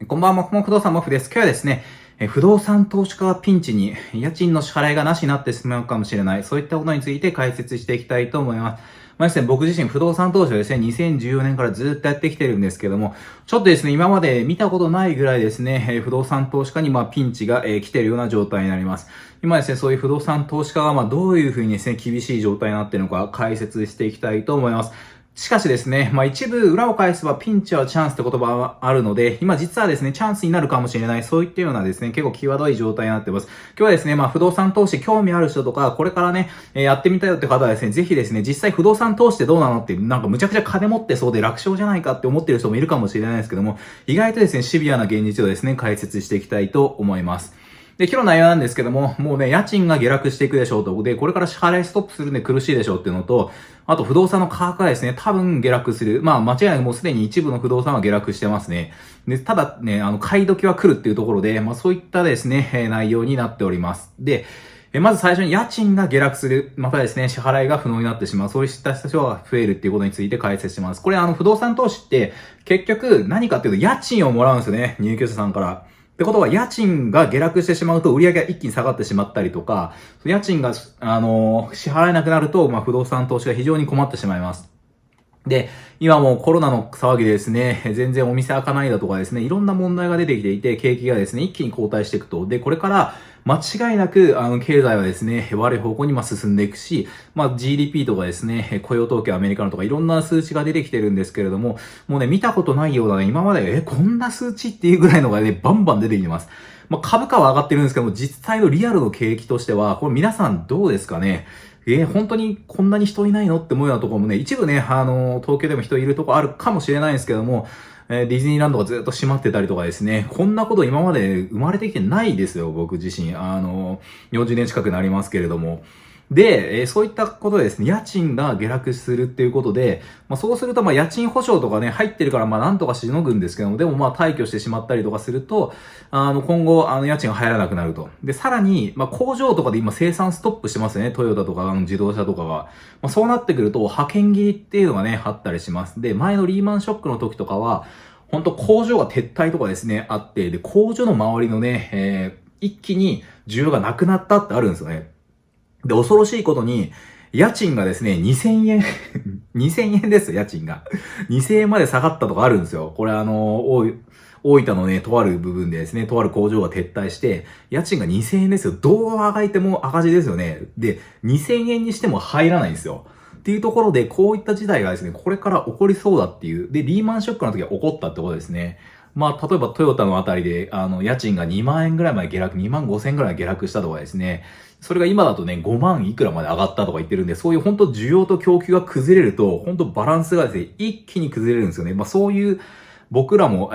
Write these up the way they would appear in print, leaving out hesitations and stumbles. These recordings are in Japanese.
こんばんは、もふもふ不動産もふです。今日はですね、不動産投資家がピンチに家賃の支払いがなしになってしまうかもしれない。そういったことについて解説していきたいと思います。ですね、僕自身不動産投資をですね、2014年からずっとやってきてるんですけども、ちょっとですね、今まで見たことないぐらいですね、不動産投資家にピンチが来ているような状態になります。今ですね、そういう不動産投資家がどういうふうにですね、厳しい状態になっているのか解説していきたいと思います。しかしですね、一部裏を返せばピンチはチャンスって言葉はあるので、今実はですね、チャンスになるかもしれない、そういったようなですね、結構際どい状態になっています。今日はですね、不動産投資興味ある人とか、これからね、やってみたいよって方はですね、ぜひですね、実際不動産投資ってどうなのって、むちゃくちゃ金持ってそうで楽勝じゃないかって思ってる人もいるかもしれないですけども、意外とですね、シビアな現実をですね、解説していきたいと思います。で、今日の内容なんですけども、もうね、家賃が下落していくでしょうと。で、これから支払いストップするんで苦しいでしょうっていうのと、あと不動産の価格がですね、多分下落する。間違いなくもうすでに一部の不動産は下落してますね。で、ただね、買い時は来るっていうところで、そういったですね、内容になっております。で、まず最初に家賃が下落する。またですね、支払いが不能になってしまう。そういった人が増えるっていうことについて解説します。これ不動産投資って、結局何かっていうと家賃をもらうんですよね。入居者さんから。ってことは、家賃が下落してしまうと、売り上げが一気に下がってしまったりとか、家賃が、支払えなくなると、不動産投資が非常に困ってしまいます。で、今もうコロナの騒ぎでですね、全然お店開かないだとかですね、いろんな問題が出てきていて、景気がですね、一気に後退していくと。で、これから、間違いなく、経済はですね、悪い方向に進んでいくし、GDP とかですね、雇用統計アメリカのとかいろんな数値が出てきてるんですけれども、もうね、見たことないようなね、今まで、こんな数値っていうぐらいのがね、バンバン出てきてます。株価は上がってるんですけども、実際のリアルの景気としては、これ皆さんどうですかね。本当にこんなに人いないのって思うようなところもね、一部ね、東京でも人いるとこあるかもしれないんですけども、ディズニーランドがずっと閉まってたりとかですね、こんなこと今まで生まれてきてないですよ、僕自身。40年近くなりますけれども。で、そういったことでですね、家賃が下落するっていうことで、そうすると家賃保証とかね、入ってるからなんとかしのぐんですけども、でも退去してしまったりとかすると、今後、家賃が入らなくなると。で、さらに、工場とかで今生産ストップしてますよね、トヨタとか自動車とかが。そうなってくると、派遣切りっていうのがね、あったりします。で、前のリーマンショックの時とかは、本当工場が撤退とかですね、あって、で、工場の周りのね、一気に需要がなくなったってあるんですよね。で、恐ろしいことに、家賃がですね、2000円2000円ですよ、家賃が。2000円まで下がったとかあるんですよ。これ大分のね、とある部分でですね、とある工場が撤退して、家賃が2000円ですよ。どうあがいても赤字ですよね。で、2000円にしても入らないんですよ。っていうところで、こういった事態がですね、これから起こりそうだっていう。で、リーマンショックの時は起こったってことですね。例えばトヨタのあたりで、家賃が2万円ぐらいまで下落、2万5千円ぐらい下落したとかですね。それが今だとね、5万いくらまで上がったとか言ってるんで、そういう本当需要と供給が崩れると、本当バランスがですね、一気に崩れるんですよね。そういう僕らも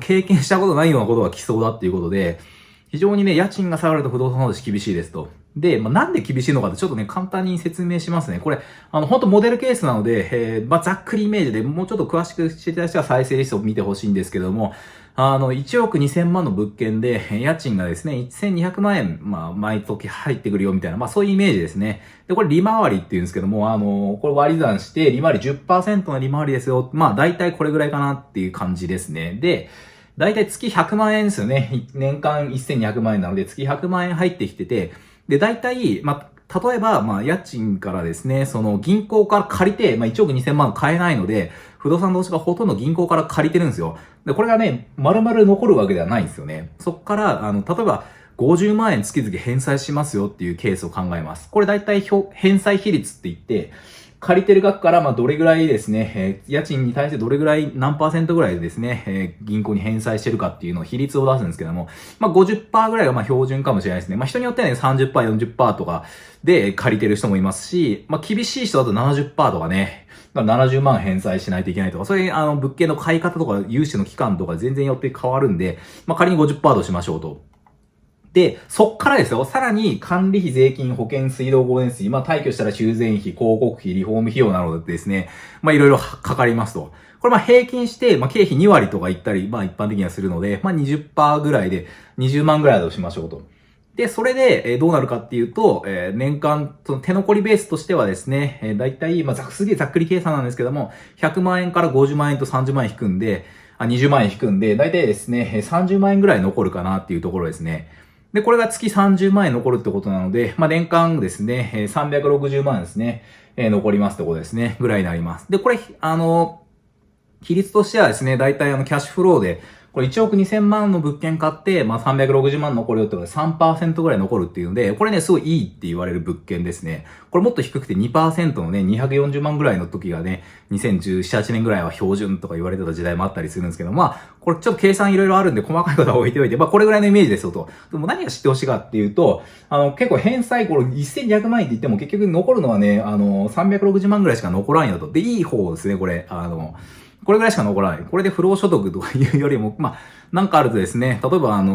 経験したことないようなことが来そうだっていうことで、非常にね、家賃が下がると不動産投資厳しいですと。で、なんで厳しいのかってちょっとね、簡単に説明しますね。これ、本当モデルケースなので、ざっくりイメージでもうちょっと詳しく知りたい人は再生リストを見てほしいんですけども、1億2000万の物件で、家賃がですね、1200万円、毎月入ってくるよみたいな、そういうイメージですね。で、これ利回りって言うんですけども、これ割り算して、利回り 10% の利回りですよ。大体これぐらいかなっていう感じですね。で、大体月100万円ですよね。年間1200万円なので、月100万円入ってきてて、で、大体、例えば、家賃からですね、その銀行から借りて、1億2000万買えないので、不動産投資がほとんど銀行から借りてるんですよ。で、これがね、丸々残るわけではないんですよね。そっから、例えば、50万円月々返済しますよっていうケースを考えます。これ大体返済比率って言って、借りてる額からどれぐらいですね、家賃に対してどれぐらい何%ぐらいでですね、銀行に返済してるかっていうのを比率を出すんですけども、50% ぐらいが標準かもしれないですね。人によってはね、30%、40% とかで借りてる人もいますし、厳しい人だと 70% とかね、70万返済しないといけないとか、そういう物件の買い方とか融資の期間とか全然よって変わるんで、仮に 50% としましょうと。で、そっからですよ、さらに管理費、税金、保険、水道、光電水、退去したら修繕費、広告費、リフォーム費用などでですね、いろいろかかりますと。これ平均して、経費2割とか言ったり、一般的にはするので、20% ぐらいで20万ぐらいだとしましょうと。で、それで、どうなるかっていうと、年間、その手残りベースとしてはですね、だいたい、すげえざっくり計算なんですけども、100万円から50万円と30万円引くんで、20万円引くんで、だいたいですね、30万円ぐらい残るかなっていうところですね。で、これが月30万円残るってことなので、年間ですね、360万円ですね、残りますってことですね、ぐらいになります。で、これ、比率としてはですね、だいたいキャッシュフローで、これ1億2000万の物件買って、360万残るよってことで 3% ぐらい残るっていうので、これね、すごいいいって言われる物件ですね。これもっと低くて 2% のね、240万ぐらいの時がね、2017、8年ぐらいは標準とか言われてた時代もあったりするんですけど、これちょっと計算いろいろあるんで、細かいことは置いておいて、これぐらいのイメージですよと。でも何が知ってほしいかっていうと、結構返済、これ1200万円って言っても結局残るのはね、360万ぐらいしか残らんよと。で、いい方ですね、これ。これぐらいしか残らない。これで不労所得とかいうよりも、なんかあるとですね、例えば雨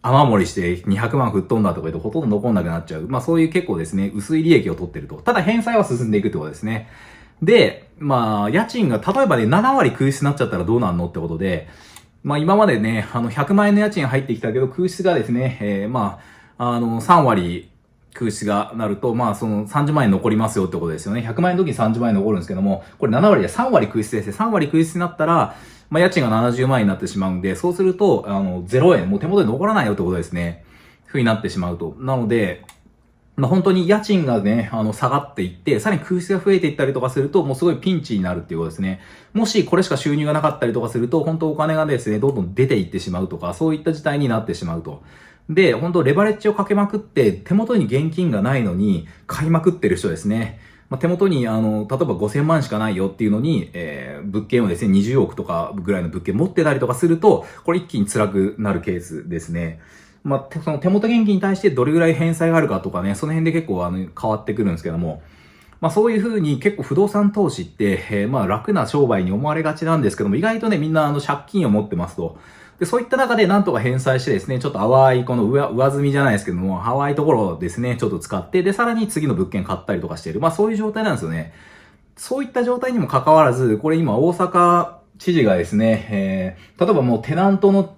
漏りして200万吹っ飛んだとか言うとほとんど残んなくなっちゃう。そういう結構ですね、薄い利益を取ってると。ただ返済は進んでいくってことですね。で、家賃が例えばね、7割空室になっちゃったらどうなんのってことで、今までね、100万円の家賃入ってきたけど、空室がですね、3割、空室がなると、その30万円残りますよってことですよね。100万円の時に30万円残るんですけども、これ7割で3割空室ですね。3割空室になったら、家賃が70万円になってしまうんで、そうすると、0円、もう手元に残らないよってことですね。ふうになってしまうと。なので、本当に家賃がね、下がっていって、さらに空室が増えていったりとかすると、もうすごいピンチになるっていうことですね。もしこれしか収入がなかったりとかすると、本当お金がですね、どんどん出ていってしまうとか、そういった事態になってしまうと。で、本当レバレッジをかけまくって、手元に現金がないのに、買いまくってる人ですね。手元に、例えば5000万しかないよっていうのに、物件をですね、20億とかぐらいの物件持ってたりとかすると、これ一気に辛くなるケースですね。その手元現金に対してどれぐらい返済があるかとかね、その辺で結構変わってくるんですけども、そういう風に結構不動産投資って、楽な商売に思われがちなんですけども、意外とね、みんな借金を持ってますと。で、そういった中でなんとか返済してですね、ちょっと淡いこの上積みじゃないですけども、淡いところをですね、ちょっと使って、で、さらに次の物件買ったりとかしている。そういう状態なんですよね。そういった状態にもかかわらず、これ今大阪知事がですね、例えばもうテナントの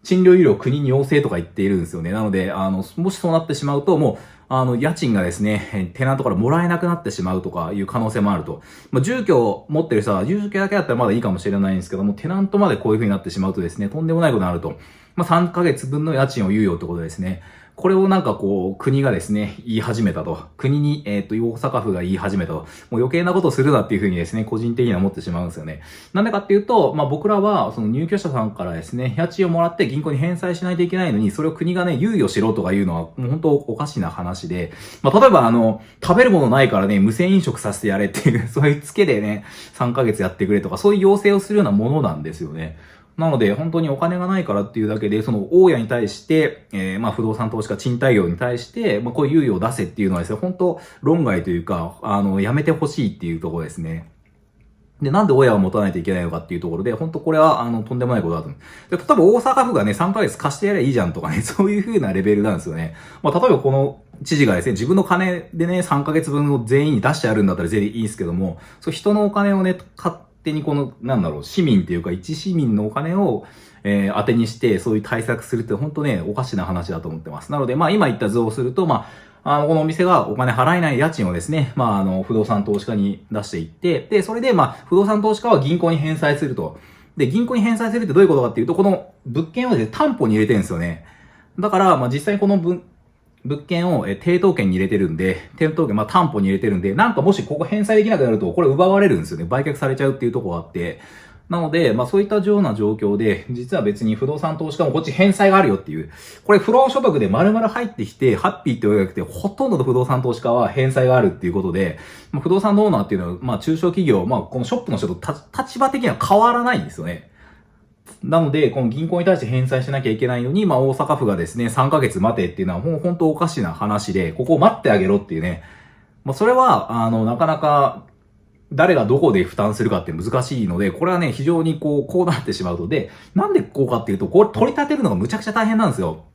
賃料有料を国に要請とか言っているんですよね。なので、もしそうなってしまうと、もう、家賃がですね、テナントからもらえなくなってしまうとかいう可能性もあると。住居を持ってる人は、住居だけだったらまだいいかもしれないんですけども、テナントまでこういう風になってしまうとですね、とんでもないことになると。3ヶ月分の家賃を猶予ってことですね。これをなんかこう、国がですね、言い始めたと。国に、大阪府が言い始めたと。もう余計なことをするなっていうふうにですね、個人的には思ってしまうんですよね。なんでかっていうと、僕らは、その入居者さんからですね、家賃をもらって銀行に返済しないといけないのに、それを国がね、猶予しろとかいうのは、もう本当おかしな話で、例えば食べるものないからね、無銭飲食させてやれっていう、そういうツケでね、3ヶ月やってくれとか、そういう要請をするようなものなんですよね。なので、本当にお金がないからっていうだけで、その大家に対して、不動産投資家、賃貸業に対して、こういう猶予を出せっていうのはですね、本当論外というか、やめてほしいっていうところですね。で、なんで親を持たないといけないのかっていうところで、本当これは、とんでもないことだと思う。で、例えば大阪府がね、3ヶ月貸してやればいいじゃんとかね、そういう風なレベルなんですよね。例えばこの知事がですね、自分の金でね、3ヶ月分を全員に出してやるんだったら全然いいんですけども、そう人のお金をね、勝手にこの、市民っていうか、一市民のお金を、当てにして、そういう対策するって本当ね、おかしな話だと思ってます。なので、今言った図をすると、このお店がお金払えない家賃をですね、不動産投資家に出していって、で、それで、不動産投資家は銀行に返済すると。で、銀行に返済するってどういうことかっていうと、この物件をですね、担保に入れてるんですよね。だから、実際にこの物件を抵当権に入れてるんで、抵当権、担保に入れてるんで、なんかもしここ返済できなくなると、これ奪われるんですよね。売却されちゃうっていうところがあって、なので、そういったような状況で、実は別に不動産投資家もこっち返済があるよっていう。これ不労所得で丸々入ってきて、ハッピーって言われなくて、ほとんどの不動産投資家は返済があるっていうことで、不動産オーナーっていうのは、中小企業、このショップの人と立場的には変わらないんですよね。なので、この銀行に対して返済しなきゃいけないのに、大阪府がですね、3ヶ月待てっていうのは、もう本当おかしな話で、ここを待ってあげろっていうね。それは、なかなか、誰がどこで負担するかって難しいので、これはね、非常にこうなってしまうとで、なんでこうかっていうと、これ取り立てるのがむちゃくちゃ大変なんですよ。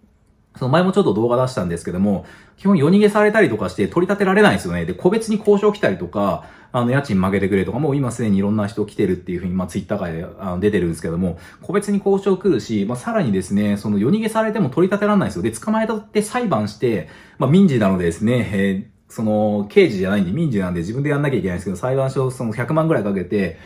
その前もちょっと動画出したんですけども、基本夜逃げされたりとかして取り立てられないんですよね。で、個別に交渉来たりとか、家賃曲げてくれとか、もう今すでにいろんな人来てるっていうふうに、ツイッター界で出てるんですけども、個別に交渉来るし、さらにですね、その夜逃げされても取り立てられないんですよ。で、捕まえたって裁判して、民事なのでですね、その、刑事じゃないんで民事なんで自分でやんなきゃいけないんですけど、裁判所その100万ぐらいかけて、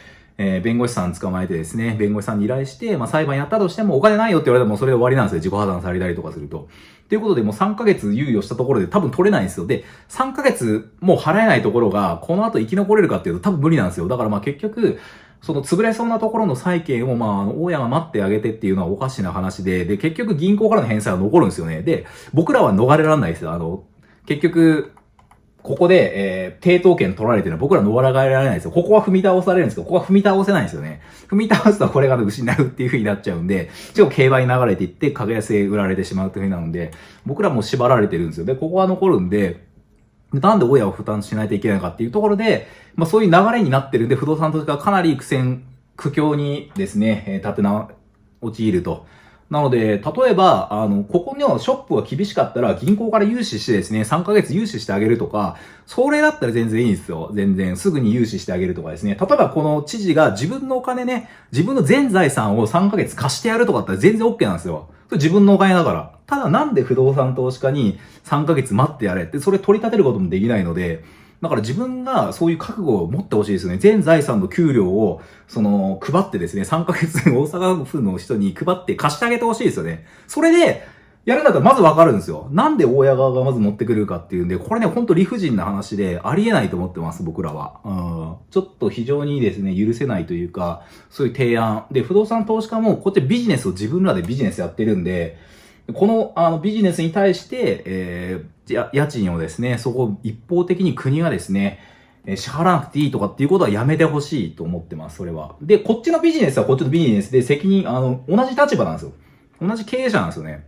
弁護士さん捕まえてですね、弁護士さんに依頼して、まあ、裁判やったとしてもお金ないよって言われたらもうそれで終わりなんですよ。自己破産されたりとかすると。ということで、もう3ヶ月猶予したところで多分取れないんですよ。で、3ヶ月もう払えないところが、この後生き残れるかっていうと多分無理なんですよ。だからまあ結局、その潰れそうなところの債権を大家が待ってあげてっていうのはおかしな話で、で、結局銀行からの返済は残るんですよね。で、僕らは逃れられないですよ。結局、ここで、抵当権取られてるのは僕ら逃れられないんですよ。ここは踏み倒されるんですけど、ここは踏み倒せないんですよね。踏み倒すとこれが失うっていう風になっちゃうんで、一応競馬に流れていって、格安で売られてしまうっていう風なので、僕らも縛られてるんですよ。で、ここは残るんで、なんで親を負担しないといけないかっていうところで、まあそういう流れになってるんで、不動産投資家がかなり苦境にですね、陥ると。なので、例えば、ここのショップが厳しかったら、銀行から融資してですね、3ヶ月融資してあげるとか、それだったら全然いいんですよ。全然。すぐに融資してあげるとかですね。例えば、この知事が自分のお金ね、自分の全財産を3ヶ月貸してやるとかだったら全然 OK なんですよ。それ自分のお金だから。ただなんで不動産投資家に3ヶ月待ってやれって、それ取り立てることもできないので、だから自分がそういう覚悟を持ってほしいですよね。全財産の給料を、配ってですね、3ヶ月大阪府の人に配って貸してあげてほしいですよね。それで、やるんだったらまずわかるんですよ。なんで大家側がまず持ってくるかっていうんで、これね、ほんと理不尽な話で、ありえないと思ってます、僕らは。ちょっと非常にですね、許せないというか、そういう提案。で、不動産投資家も、こっちビジネスを自分らでビジネスやってるんで、この、ビジネスに対して、家賃をですね、そこを一方的に国がですね、支払わなくていいとかっていうことはやめてほしいと思ってます、それは。で、こっちのビジネスはこっちのビジネスで責任、同じ立場なんですよ。同じ経営者なんですよね。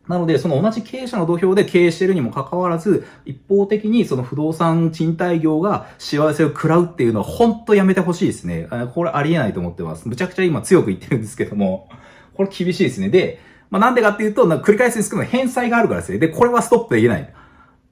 なので、その同じ経営者の土俵で経営しているにもかかわらず、一方的にその不動産賃貸業が幸せを食らうっていうのは本当やめてほしいですね。これありえないと思ってます。むちゃくちゃ今強く言ってるんですけども、これ厳しいですね。で、なんでかっていうと、繰り返しですけど、返済があるからですね。で、これはストップできない。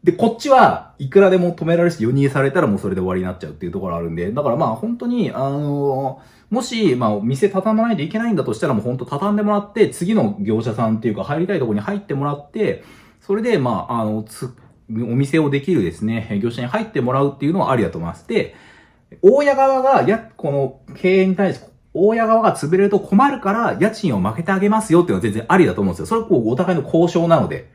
で、こっちはいくらでも止められるし、容認されたらもうそれで終わりになっちゃうっていうところあるんで、だから本当に、もし、店畳まないといけないんだとしたらもう本当畳んでもらって、次の業者さんっていうか入りたいところに入ってもらって、それで、お店をできるですね、業者に入ってもらうっていうのはありだと思います。で、大家側が、この経営に対して、大家側が潰れると困るから、家賃を負けてあげますよっていうのは全然ありだと思うんですよ。それはお互いの交渉なので。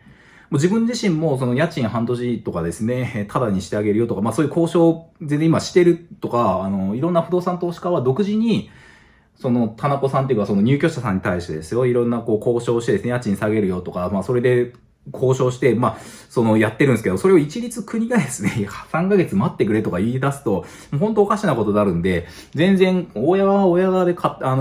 もう自分自身もその家賃半年とかですね、タダにしてあげるよとか、そういう交渉全然今してるとか、いろんな不動産投資家は独自に、その、田中さんっていうかその入居者さんに対してですよ、いろんな交渉してですね、家賃下げるよとか、それで交渉して、やってるんですけど、それを一律国がですね、3ヶ月待ってくれとか言い出すと、本当おかしなことになるんで、全然、親側は親側でう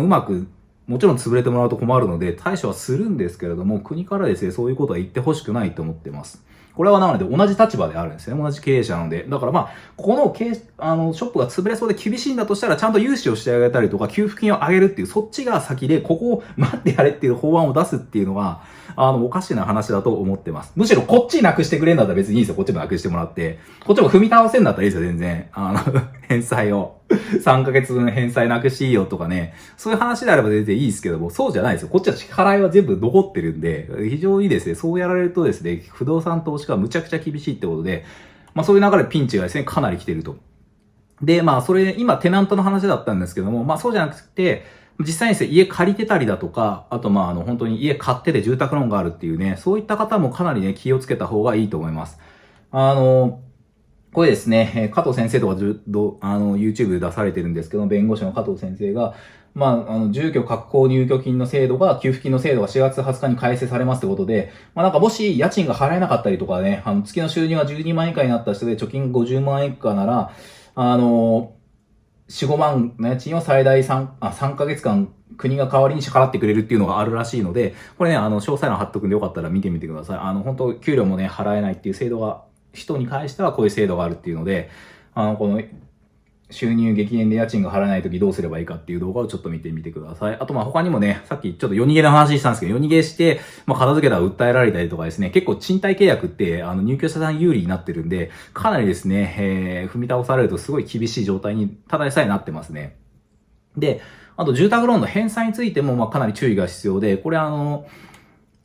まく、もちろん潰れてもらうと困るので、対処はするんですけれども、国からですね、そういうことは言ってほしくないと思ってます。これはなので同じ立場であるんですね。同じ経営者なので。だからこのショップが潰れそうで厳しいんだとしたら、ちゃんと融資をしてあげたりとか、給付金をあげるっていう、そっちが先で、ここを待ってやれっていう法案を出すっていうのは、おかしな話だと思ってます。むしろこっちなくしてくれんだったら別にいいですよ。こっちもなくしてもらって。こっちも踏み倒せんだったらいいですよ、全然。返済を。3ヶ月分返済なくしていいよとかね。そういう話であれば全然いいですけども、そうじゃないですよ。こっちは支払いは全部残ってるんで、非常にですね、そうやられるとですね、不動産投資家はむちゃくちゃ厳しいってことで、そういう流れでピンチがですね、かなり来てると。で、それ、今テナントの話だったんですけども、そうじゃなくて、実際にですね、家借りてたりだとか、あと本当に家買ってて住宅ローンがあるっていうね、そういった方もかなりね、気をつけた方がいいと思います。これですね、加藤先生とかYouTube で出されてるんですけど、弁護士の加藤先生が、住居確保入居金の制度が、給付金の制度が4月20日に改正されますってことで、もし家賃が払えなかったりとかね、月の収入が12万円以下になった人で貯金50万円以下なら、4、5万の家賃を最大3ヶ月間国が代わりに支払ってくれるっていうのがあるらしいので、これね、詳細欄貼っとくんでよかったら見てみてください。本当給料もね、払えないっていう制度が、人に関してはこういう制度があるっていうので、この収入激減で家賃が払えないときどうすればいいかっていう動画をちょっと見てみてください。あと他にもね、さっきちょっと夜逃げの話したんですけど、夜逃げして、片付けたら訴えられたりとかですね、結構賃貸契約って入居者さん有利になってるんで、かなりですね、踏み倒されるとすごい厳しい状態にただでさえなってますね。で、あと住宅ローンの返済についてもかなり注意が必要で、これ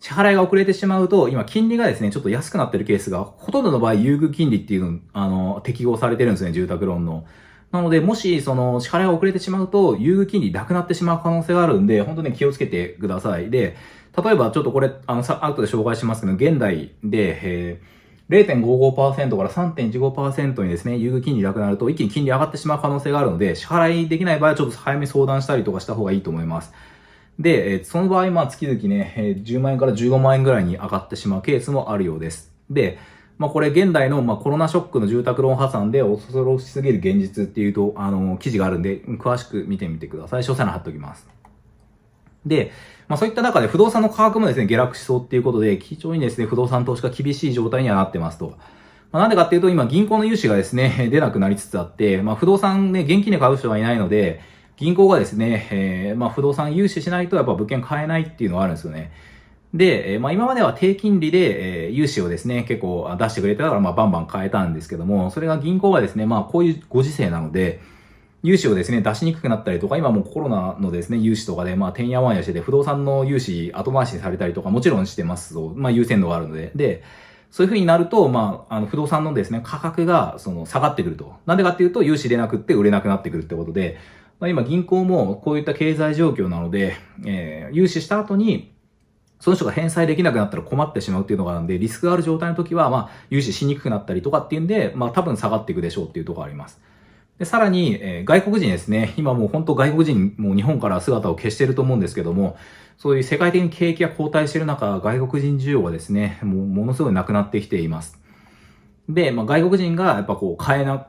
支払いが遅れてしまうと、今金利がですね、ちょっと安くなってるケースが、ほとんどの場合優遇金利っていうの、適合されてるんですね、住宅ローンの。なので、もし、その、支払いが遅れてしまうと、優遇金利なくなってしまう可能性があるんで、本当に気をつけてください。で、例えば、ちょっとこれ、後で紹介しますけど、現代で、0.55% から 3.15% にですね、優遇金利なくなると、一気に金利上がってしまう可能性があるので、支払いできない場合は、ちょっと早めに相談したりとかした方がいいと思います。で、その場合、月々ね、10万円から15万円ぐらいに上がってしまうケースもあるようです。で、これ現代の、コロナショックの住宅ローン破産で恐ろしすぎる現実っていうと、記事があるんで、詳しく見てみてください。詳細欄貼っておきます。で、そういった中で不動産の価格もですね、下落しそうっていうことで、非常にですね、不動産投資が厳しい状態にはなってますと。なんでかっていうと、今銀行の融資がですね、出なくなりつつあって、不動産ね、現金で買う人がいないので、銀行がですね、不動産融資しないとやっぱ物件買えないっていうのがあるんですよね。で、今までは低金利で、融資をですね、結構出してくれたから、バンバン買えたんですけども、それが銀行がですね、こういうご時世なので、融資をですね、出しにくくなったりとか、今もうコロナのですね、融資とかで、てんやわんやしてて、不動産の融資後回しにされたりとか、もちろんしてますと、優先度があるので、で、そういう風になると、不動産のですね、価格が、下がってくると。なんでかっていうと、融資出なくって売れなくなってくるってことで、今銀行もこういった経済状況なので、融資した後に、その人が返済できなくなったら困ってしまうっていうのがあるんで、リスクがある状態の時は、融資しにくくなったりとかっていうんで、多分下がっていくでしょうっていうところがあります。で、さらに、外国人ですね。今もう本当外国人もう日本から姿を消してると思うんですけども、そういう世界的に景気が後退している中、外国人需要がですね、ものすごいなくなってきています。で、外国人がやっぱ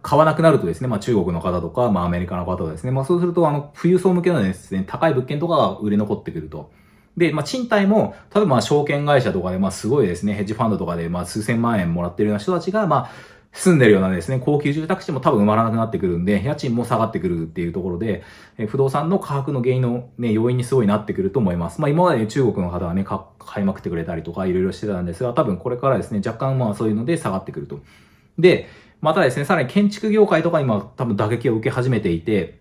買わなくなるとですね、中国の方とか、アメリカの方ですね、そうすると富裕層向けのですね、高い物件とかが売れ残ってくると。で、賃貸も、例えば証券会社とかですごいですね、ヘッジファンドとかで数千万円もらってるような人たちが、住んでるようなですね、高級住宅地も多分埋まらなくなってくるんで、家賃も下がってくるっていうところで、不動産の価格の原因のね、要因にすごいなってくると思います。今まで中国の方はね、買いまくってくれたりとか、いろいろしてたんですが、多分これからですね、若干そういうので下がってくると。で、またですね、さらに建築業界とか今多分打撃を受け始めていて、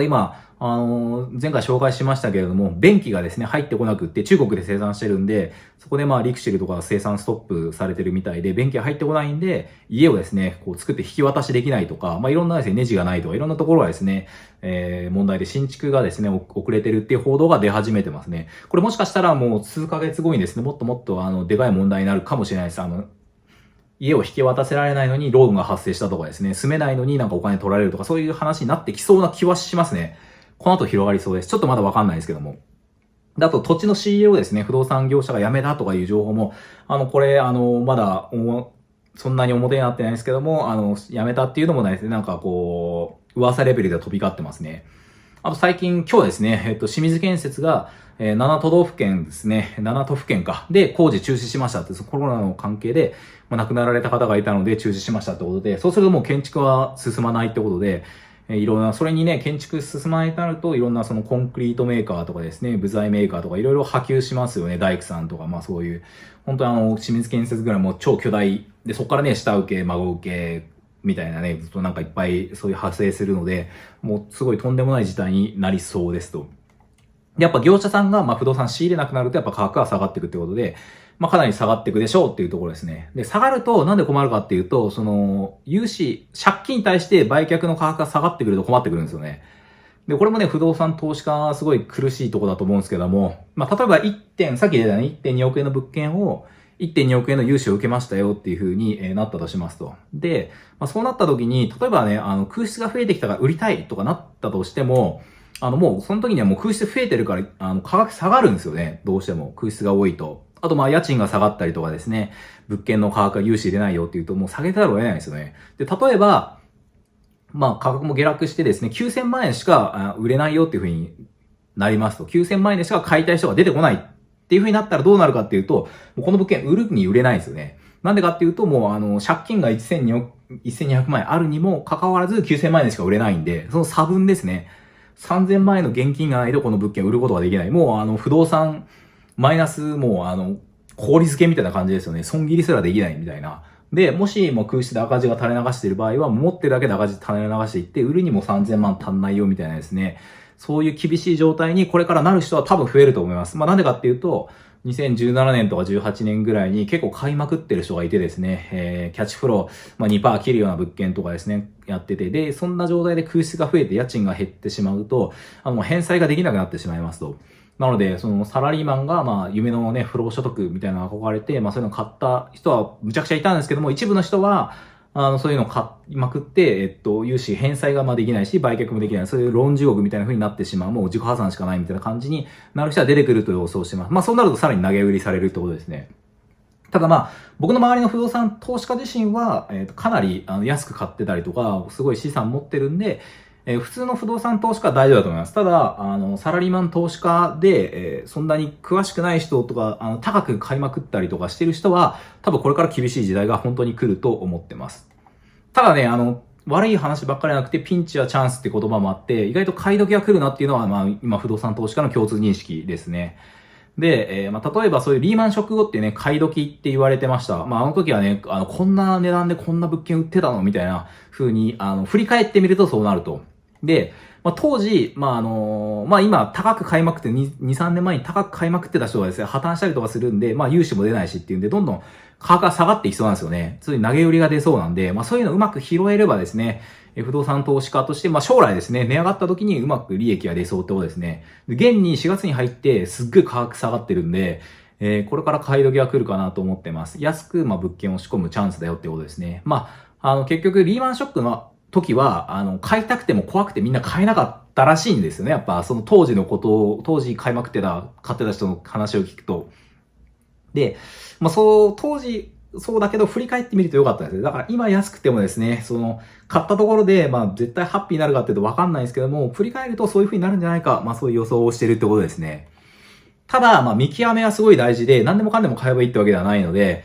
今、前回紹介しましたけれども、便器がですね、入ってこなくって中国で生産してるんで、そこでリクシルとか生産ストップされてるみたいで、便器が入ってこないんで、家をですね、作って引き渡しできないとか、いろんなですね、ネジがないとか、いろんなところがですね、問題で新築がですね、遅れてるっていう報道が出始めてますね。これもしかしたらもう数ヶ月後にですね、もっともっとでかい問題になるかもしれないです。家を引き渡せられないのにローンが発生したとかですね、住めないのにお金取られるとか、そういう話になってきそうな気はしますね。この後広がりそうです。ちょっとまだわかんないですけども。で、あと土地の仕入れをですね、不動産業者が辞めたとかいう情報も、これ、まだ、そんなに表になってないんですけども、辞めたっていうのもないですね、噂レベルで飛び交ってますね。あと最近、今日ですね、清水建設が、7都道府県ですね、7都府県か、で工事中止しましたって、コロナの関係で、亡くなられた方がいたので中止しましたってことで、そうするともう建築は進まないってことで、いろんな、それにね、建築進まないとなると、いろんなそのコンクリートメーカーとかですね、部材メーカーとかいろいろ波及しますよね、大工さんとか、そういう、本当に清水建設ぐらいもう超巨大、で、そこからね、下請け、孫請け、みたいなね、ずっといっぱいそういう発生するので、もうすごいとんでもない事態になりそうですと。で、やっぱ業者さんが不動産仕入れなくなるとやっぱ価格が下がっていくってことで、かなり下がっていくでしょうっていうところですね。で、下がるとなんで困るかっていうと、融資、借金に対して売却の価格が下がってくると困ってくるんですよね。で、これもね、不動産投資家はすごい苦しいところだと思うんですけども、例えばさっき出たね、1.2 億円の物件を、1.2 億円の融資を受けましたよっていう風になったとしますと。で、そうなった時に、例えばね、空室が増えてきたから売りたいとかなったとしても、もうその時にはもう空室増えてるから、価格下がるんですよね。どうしても空室が多いと。あと家賃が下がったりとかですね、物件の価格が融資出ないよっていうともう下げざるを得ないですよね。で、例えば、価格も下落してですね、9000万円しか売れないよっていう風になりますと。9000万円でしか買いたい人が出てこないっていう風になったらどうなるかっていうと、もうこの物件売るに売れないんですよね。なんでかっていうと、もう借金が1200万円あるにもかかわらず9000万円でしか売れないんで、その差分ですね。3000万円の現金がないとこの物件売ることができない。もう不動産、マイナス、もう氷付けみたいな感じですよね。損切りすらできないみたいな。で、もしもう空室で赤字が垂れ流している場合は、持ってるだけで赤字垂れ流していって、売るにも3000万足んないよみたいなですね。そういう厳しい状態にこれからなる人は多分増えると思います。まあなんでかっていうと、2017年とか18年ぐらいに結構買いまくってる人がいてですね、キャッチフロー、まあ、2%切るような物件とかですね、やってて、で、そんな状態で空室が増えて家賃が減ってしまうと、返済ができなくなってしまいますと。なので、そのサラリーマンが、まあ、夢のね、不労所得みたいなのが憧れて、まあ、そういうのを買った人はむちゃくちゃいたんですけども、一部の人は、そういうのを買いまくって、融資返済がまあできないし、売却もできない。そういうローン地獄みたいな風になってしまう。もう自己破産しかないみたいな感じになる人は出てくると予想してます。まあ、そうなるとさらに投げ売りされるってことですね。ただまあ、僕の周りの不動産投資家自身は、かなり安く買ってたりとか、すごい資産持ってるんで、普通の不動産投資家は大丈夫だと思います。ただ、サラリーマン投資家で、そんなに詳しくない人とか、高く買いまくったりとかしてる人は、多分これから厳しい時代が本当に来ると思ってます。ただね、悪い話ばっかりじゃなくて、ピンチはチャンスって言葉もあって、意外と買い時が来るなっていうのは、まあ、今不動産投資家の共通認識ですね。で、まあ、例えばそういうリーマンショック後ってね、買い時って言われてました。まあ、あの時はね、こんな値段でこんな物件売ってたのみたいな風に、振り返ってみるとそうなると。で、まあ、当時、まあ、まあ、今、高く買いまくって、2、3年前に高く買いまくってた人がですね、破綻したりとかするんで、まあ、融資も出ないしっていうんで、どんどん価格が下がっていきそうなんですよね。つい投げ売りが出そうなんで、まあ、そういうのをうまく拾えればですね、不動産投資家として、まあ、将来ですね、値上がった時にうまく利益が出そうってことですね。現に4月に入って、すっごい価格下がってるんで、これから買い時が来るかなと思ってます。安く、まあ、物件を仕込むチャンスだよってことですね。まあ、結局、リーマンショックの時は、買いたくても怖くてみんな買えなかったらしいんですよね。やっぱ、その当時のことを、当時買いまくってた、買ってた人の話を聞くと。で、まあ、当時、そうだけど、振り返ってみるとよかったですね。だから今安くてもですね、買ったところで、まあ、絶対ハッピーになるかっていうとわかんないですけども、振り返るとそういう風になるんじゃないか、まあ、そういう予想をしてるってことですね。ただ、まあ、見極めはすごい大事で、何でもかんでも買えばいいってわけではないので、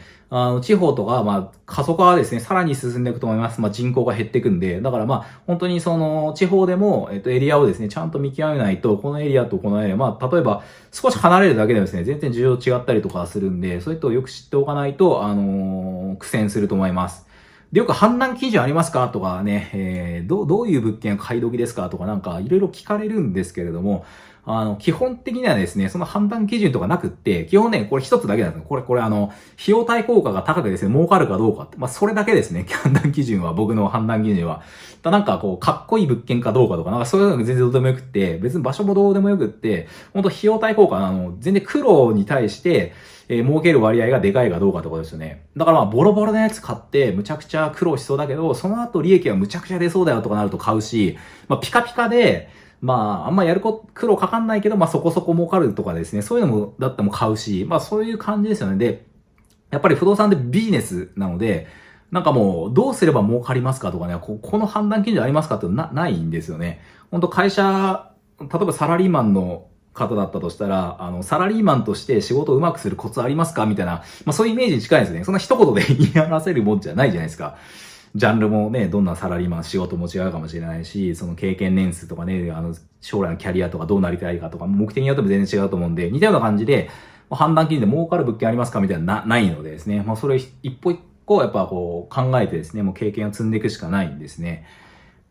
地方とか、まあ、過疎化はですね、さらに進んでいくと思います。まあ、人口が減っていくんで、だからまあ、本当に地方でも、エリアをですね、ちゃんと見極めないと、このエリアとこのエリア、まあ、例えば、少し離れるだけでですね、全然需要違ったりとかするんで、そういう人をよく知っておかないと、苦戦すると思います。で、よく判断基準ありますかとかね、どういう物件買い時ですかとかなんか、いろいろ聞かれるんですけれども、基本的にはですね、その判断基準とかなくって、基本ね、これ一つだけなんですよ。これ費用対効果が高くですね、儲かるかどうかって、まあ、それだけですね、判断基準は、僕の判断基準は。なんかかっこいい物件かどうかとか、なんかそういうのが全然どうでもよくって、別に場所もどうでもよくって、本当費用対効果、全然苦労に対して、儲ける割合がでかいかどうかってことですよね。だからまあ、ボロボロなやつ買って、むちゃくちゃ苦労しそうだけど、その後利益はむちゃくちゃ出そうだよとかなると買うし、まあ、ピカピカで、まあ、あんま苦労かかんないけど、まあそこそこ儲かるとかですね、そういうのも、だったらも買うし、まあそういう感じですよね。で、やっぱり不動産ってビジネスなので、なんかもう、どうすれば儲かりますかとかね、この判断基準ありますかってないんですよね。本当会社、例えばサラリーマンの方だったとしたら、サラリーマンとして仕事をうまくするコツありますかみたいな、まあそういうイメージに近いですね。そんな一言で言い表せるもんじゃないじゃないですか。ジャンルもね、どんなサラリーマン仕事も違うかもしれないし、その経験年数とかね、将来のキャリアとかどうなりたいかとか、目的によっても全然違うと思うんで、似たような感じで、判断基準で儲かる物件ありますかみたいな、ないのでですね、まあそれ一歩一個やっぱ考えてですね、もう経験を積んでいくしかないんですね。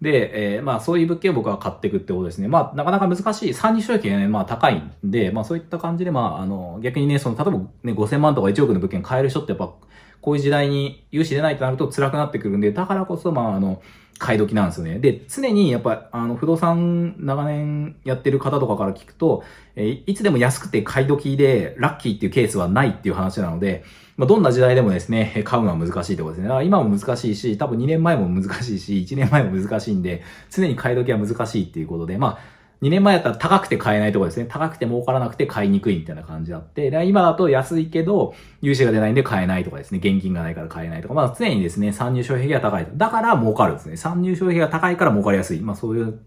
で、まあそういう物件を僕は買っていくってことですね。まあなかなか難しい。参入障壁がね、まあ高いんで、まあそういった感じで、まあ逆にね、例えばね、5000万とか1億の物件買える人ってやっぱ、こういう時代に融資出ないとなると辛くなってくるんで、だからこそ、まあ買い時なんですよね。で、常にやっぱ、不動産長年やってる方とかから聞くと、いつでも安くて買い時でラッキーっていうケースはないっていう話なので、まあ、どんな時代でもですね、買うのは難しいってことですね。だから今も難しいし、多分2年前も難しいし、1年前も難しいんで、常に買い時は難しいっていうことで、まあ、2年前だったら高くて買えないところですね。高くて儲からなくて買いにくいみたいな感じだって、で今だと安いけど、融資が出ないんで買えないとかですね。現金がないから買えないとか、まあ常にですね、参入障壁が高い。だから儲かるんですね。参入障壁が高いから儲かりやすい。まあそういう、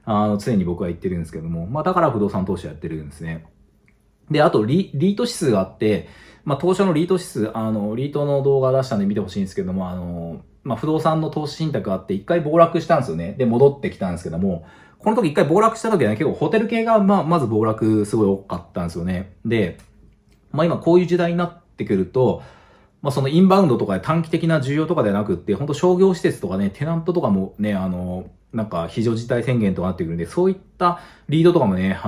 常に僕は言ってるんですけども、まあだから不動産投資をやってるんですね。で、あとリート指数があって、まあ当初のリート指数、リートの動画出したんで見てほしいんですけども、まあ不動産の投資信託があって一回暴落したんですよね。で、戻ってきたんですけども、この時一回暴落した時はね、結構ホテル系がまず暴落すごい多かったんですよね。で、まあ今こういう時代になってくると、まあそのインバウンドとかで短期的な需要とかではなくって、本当商業施設とかね、テナントとかもね、なんか非常事態宣言とかなってくるんで、そういったリードとかもね、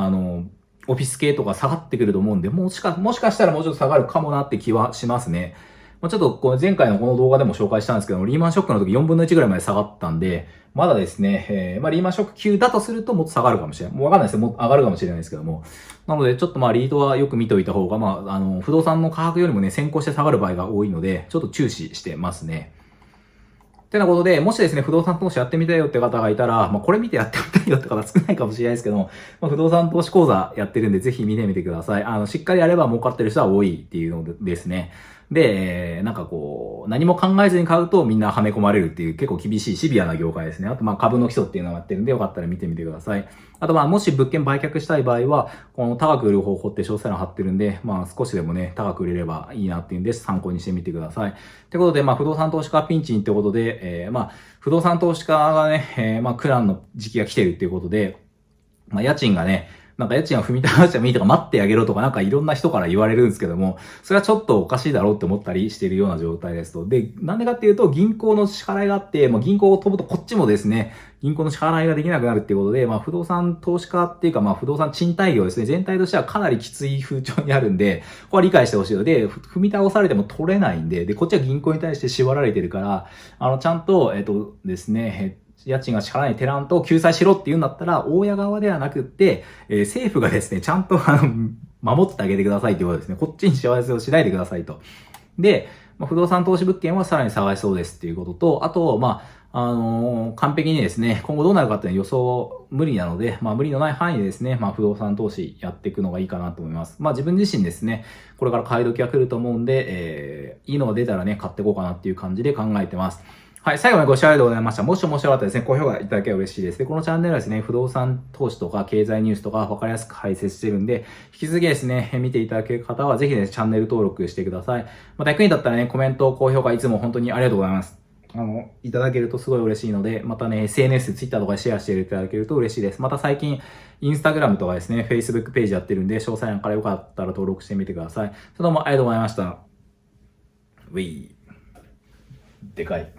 オフィス系とか下がってくると思うんで、もしかしたらもうちょっと下がるかもなって気はしますね。まあ、ちょっとこう前回のこの動画でも紹介したんですけども、リーマンショックの時4分の1ぐらいまで下がったんで、まだですね、まあリーマンショック級だとするともっと下がるかもしれない。もうわかんないですよ。もっと上がるかもしれないですけども。なので、ちょっとまあリードはよく見ておいた方が、まあ、不動産の価格よりもね、先行して下がる場合が多いので、ちょっと注視してますね。てなことで、もしですね、不動産投資やってみたいよって方がいたら、まあ、これ見てやってみたいよって方少ないかもしれないですけども、まあ、不動産投資講座やってるんで、ぜひ見てみてください。しっかりやれば儲かってる人は多いっていうのですね。で、なんかこう、何も考えずに買うとみんなはめ込まれるっていう結構厳しいシビアな業界ですね。あとまあ株の基礎っていうのをやってるんで、よかったら見てみてください。あとまあもし物件売却したい場合は、この高く売る方法って詳細欄貼ってるんで、まあ少しでもね、高く売れればいいなっていうんで参考にしてみてください。ってことで、まあ不動産投資家ピンチにってことで、まあ不動産投資家がね、まあ苦難の時期が来てるっていうことで、まあ家賃がね、なんか家賃は踏み倒してもいいとか待ってあげろとかなんかいろんな人から言われるんですけども、それはちょっとおかしいだろうって思ったりしているような状態ですと。で、なんでかっていうと銀行の支払いがあって、まあ銀行を飛ぶとこっちもですね、銀行の支払いができなくなるっていうことで、まあ不動産投資家っていうかまあ不動産賃貸業ですね、全体としてはかなりきつい風潮にあるんで、ここは理解してほしいので、踏み倒されても取れないんで、で、こっちは銀行に対して縛られてるから、ちゃんと、ですね、家賃が支払わないテナントを救済しろって言うんだったら、大家側ではなくって、政府がですね、ちゃんと守ってあげてくださいっていうことですね。こっちに幸せをしないでくださいと。で、まあ、不動産投資物件はさらに下がりそうですっていうことと、あと、まあ、完璧にですね、今後どうなるかっていうのは予想無理なので、まあ無理のない範囲でですね、まあ不動産投資やっていくのがいいかなと思います。まあ自分自身ですね、これから買い時が来ると思うんで、いいのが出たらね、買っていこうかなっていう感じで考えてます。はい、最後までご視聴ありがとうございました。もし面白かったらですね、高評価いただければ嬉しいです。で、このチャンネルはですね、不動産投資とか経済ニュースとか分かりやすく解説してるんで、引き続きですね、見ていただける方はぜひね、チャンネル登録してください。また役に立ったらね、コメント、高評価いつも本当にありがとうございます。いただけるとすごい嬉しいので、またね、SNS、Twitter とかでシェアしていただけると嬉しいです。また最近、Instagram とかですね、Facebook ページやってるんで、詳細欄からよかったら登録してみてください。どうもありがとうございました。ウィー。でかい。